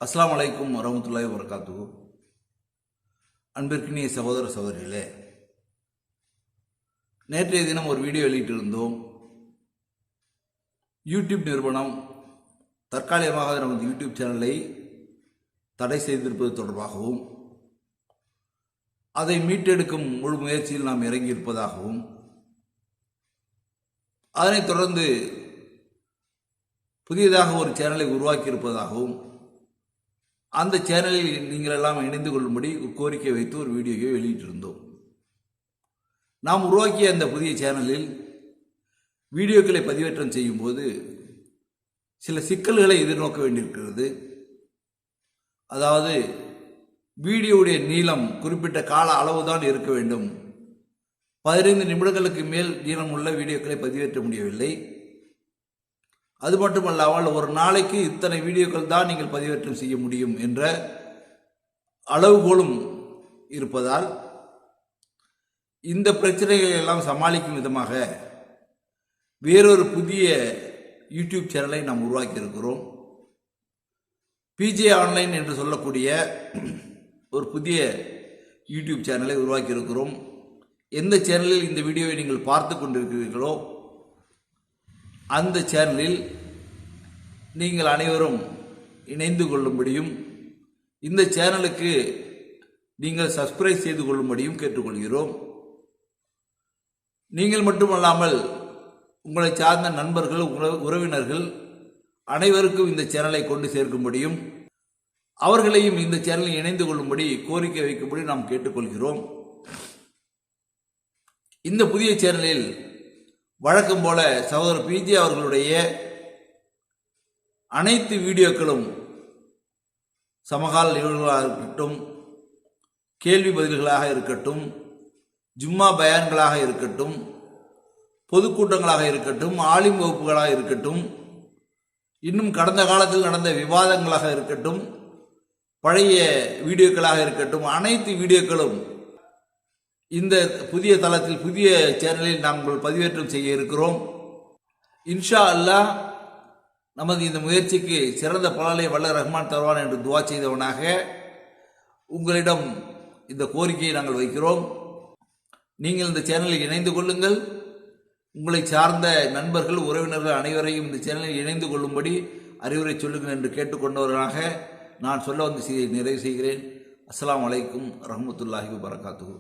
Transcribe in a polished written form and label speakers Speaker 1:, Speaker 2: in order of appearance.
Speaker 1: அஸ்ஸலாமு அலைக்கும் வரஹ்மத்துல்லாஹி வபரகாத்துஹு. அன்பிற்கினிய சகோதர சகோதரிகளே, நேற்றைய தினம் ஒரு வீடியோ வெளியிட்டிருந்தோம். யூடியூப் நிறுவனம் தற்காலிகமாக நமது யூடியூப் சேனலை தடை செய்திருப்பது தொடர்பாகவும் அதை மீட்டெடுக்கும் முழு முயற்சியில் நாம் இறங்கியிருப்பதாகவும், அதனைத் தொடர்ந்து புதியதாக ஒரு சேனலை உருவாக்கியிருப்பதாகவும், அந்த சேனலில் நீங்கள் எல்லாம் இணைந்து கொள்ளும்படி கோரிக்கை வைத்து ஒரு வீடியோவை வெளியிட்டிருந்தோம். நாம் உருவாக்கிய அந்த புதிய சேனலில் வீடியோக்களை பதிவேற்றம் செய்யும் போது சில சிக்கல்களை எதிர்நோக்க வேண்டியிருக்கிறது. அதாவது, வீடியோவுடைய நீளம் குறிப்பிட்ட கால அளவுதான் இருக்க வேண்டும். 15 நிமிடங்களுக்கு மேல் நீளமுள்ள வீடியோக்களை பதிவேற்ற முடியவில்லை. அது மட்டுமல்லாமல் ஒரு நாளைக்கு இத்தனை வீடியோக்கள் தான் நீங்கள் பதிவேற்றம் செய்ய முடியும் என்ற அளவுகோலும் இருப்பதால் இந்த பிரச்சனைகளை எல்லாம் சமாளிக்கும் விதமாக வேறொரு புதிய யூடியூப் சேனலை நாம் உருவாக்கி இருக்கிறோம். பிஜே ஆன்லைன் என்று சொல்லக்கூடிய ஒரு புதிய யூடியூப் சேனலை உருவாக்கி இருக்கிறோம். எந்த சேனலில் இந்த வீடியோவை நீங்கள் பார்த்து கொண்டிருக்கிறீர்களோ அந்த சேனலில் நீங்கள் அனைவரும் இணைந்து கொள்ளும்படியும் இந்த சேனலுக்கு நீங்கள் சப்ஸ்கிரைப் செய்து கொள்ளும்படியும் கேட்டுக்கொள்கிறோம். நீங்கள் மட்டுமல்லாமல் உங்களை சார்ந்த நண்பர்கள், உறவினர்கள் அனைவருக்கும் இந்த சேனலை கொண்டு சேர்க்கும்படியும் அவர்களையும் இந்த சேனலில் இணைந்து கொள்ளும்படி கோரிக்கை வைக்கும்படி நாம் கேட்டுக்கொள்கிறோம். இந்த புதிய சேனலில் வழக்கம் போல சகோதரர் பிஜே அவர்களுடைய அனைத்து வீடியோக்களும் சமகால நிகழ்வுகளாக இருக்கட்டும், கேள்வி பதில்களாக இருக்கட்டும், ஜும்மா பயான்களாக இருக்கட்டும், பொதுக்கூட்டங்களாக இருக்கட்டும், ஆலிம் வகுப்புகளாக இருக்கட்டும், இன்னும் கடந்த காலத்தில் நடந்த விவாதங்களாக இருக்கட்டும், பழைய வீடியோக்களாக இருக்கட்டும், அனைத்து வீடியோக்களும் இந்த புதிய தளத்தில் புதிய சேனலில் நாங்கள் பதிவேற்றம் செய்ய இருக்கிறோம். இன்ஷா அல்லாஹ் நமது இந்த முயற்சிக்கு சிறந்த பலனை வல்ல ரஹ்மான் தருவான் என்று துவா செய்தவனாக உங்களிடம் இந்த கோரிக்கையை நாங்கள் வைக்கிறோம். நீங்கள் இந்த சேனலில் இணைந்து கொள்ளுங்கள். உங்களை சார்ந்த நண்பர்கள், உறவினர்கள் அனைவரையும் இந்த சேனலில் இணைந்து கொள்ளும்படி அறிவுரை சொல்லுங்கள் என்று கேட்டுக்கொண்டவர்களாக நான் சொல்ல வந்த செய்தியை நிறைவு செய்கிறேன். அஸ்ஸலாமு அலைக்கும் வரஹ்மத்துல்லாஹி வபரகாத்துஹு.